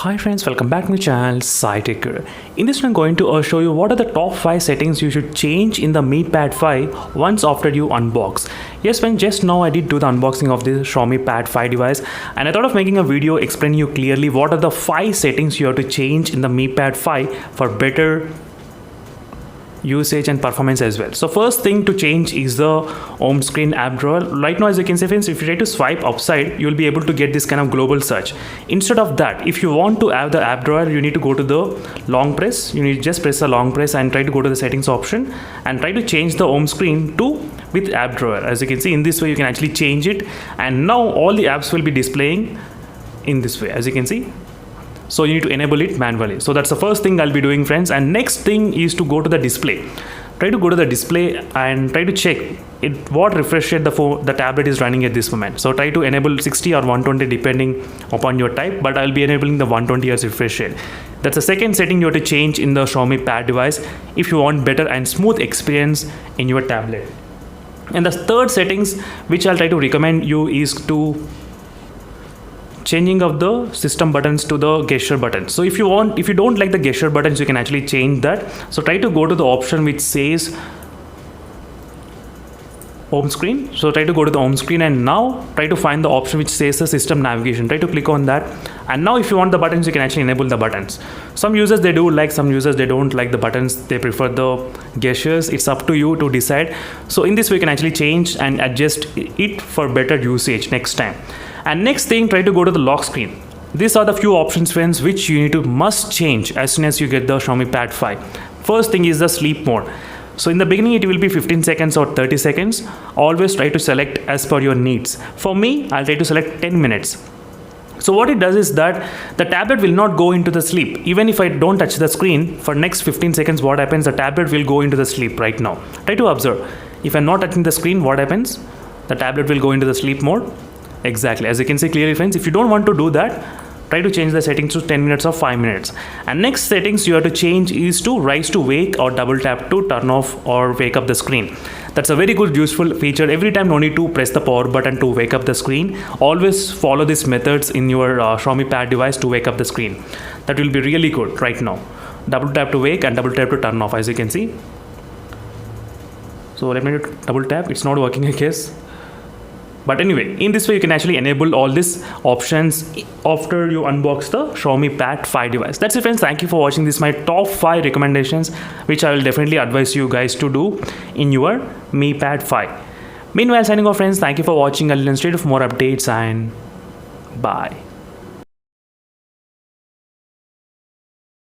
Hi friends, welcome back to my channel SciTaker. In this one I'm going to show you what are the top 5 settings you should change in the Mi Pad 5 once after you unbox. Yes friends, just now I did do the unboxing of this Xiaomi Pad 5 device and I thought of making a video explaining you clearly what are the 5 settings you have to change in the Mi Pad 5 for better usage and performance as well. So first thing to change is the home screen app drawer. Right now, as you can see friends, if you try to swipe upside, you'll be able to get this kind of global search. Instead of that, if you want to have the app drawer, you need to go to the long press. You need to just press the long press and try to go to the settings option and try to change the home screen to with app drawer. As you can see, in this way you can actually change it, and now all the apps will be displaying in this way, as you can see. So you need to enable it manually. So that's the first thing I'll be doing friends. And next thing is to go to the display. Try to go to the display and try to check what refresh rate the tablet is running at this moment. So try to enable 60 or 120 depending upon your type, but I'll be enabling the 120 Hz refresh rate. That's the second setting you have to change in the Xiaomi Pad device if you want better and smooth experience in your tablet. And the third settings which I'll try to recommend you is to changing of the system buttons to the gesture buttons. So if you don't like the gesture buttons, you can actually change that. So try to go to the option which says home screen. So try to go to the home screen and now try to find the option which says the system navigation. Try to click on that, and now if you want the buttons, you can actually enable the buttons. Some users they do like, some users they don't like the buttons, they prefer the gestures. It's up to you to decide. So in this way you can actually change and adjust it for better usage next time. And next thing, try to go to the lock screen. These are the few options friends which you need to must change as soon as you get the Xiaomi Pad 5. First thing is the sleep mode. So in the beginning it will be 15 seconds or 30 seconds. Always try to select as per your needs. For me, I'll try to select 10 minutes. So what it does is that the tablet will not go into the sleep. Even if I don't touch the screen for next 15 seconds, what happens? The tablet will go into the sleep right now. Try to observe. If I'm not touching the screen, what happens? The tablet will go into the sleep mode. Exactly, as you can see clearly friends. If you don't want to do that, try to change the settings to 10 minutes or 5 minutes. And next settings you have to change is to rise to wake or double tap to turn off or wake up the screen. That's a very good useful feature. Every time no need to press the power button to wake up the screen. Always follow these methods in your Xiaomi Pad device to wake up the screen. That will be really good right now. Double tap to wake and double tap to turn off, as you can see. So let me double tap. It's not working, I guess. But anyway, in this way you can actually enable all these options after you unbox the Xiaomi Pad 5 device. That's it friends. Thank you for watching. This is my top 5 recommendations which I will definitely advise you guys to do in your Mi Pad 5. Meanwhile, signing off friends. Thank you for watching. I'll stay for more updates and bye.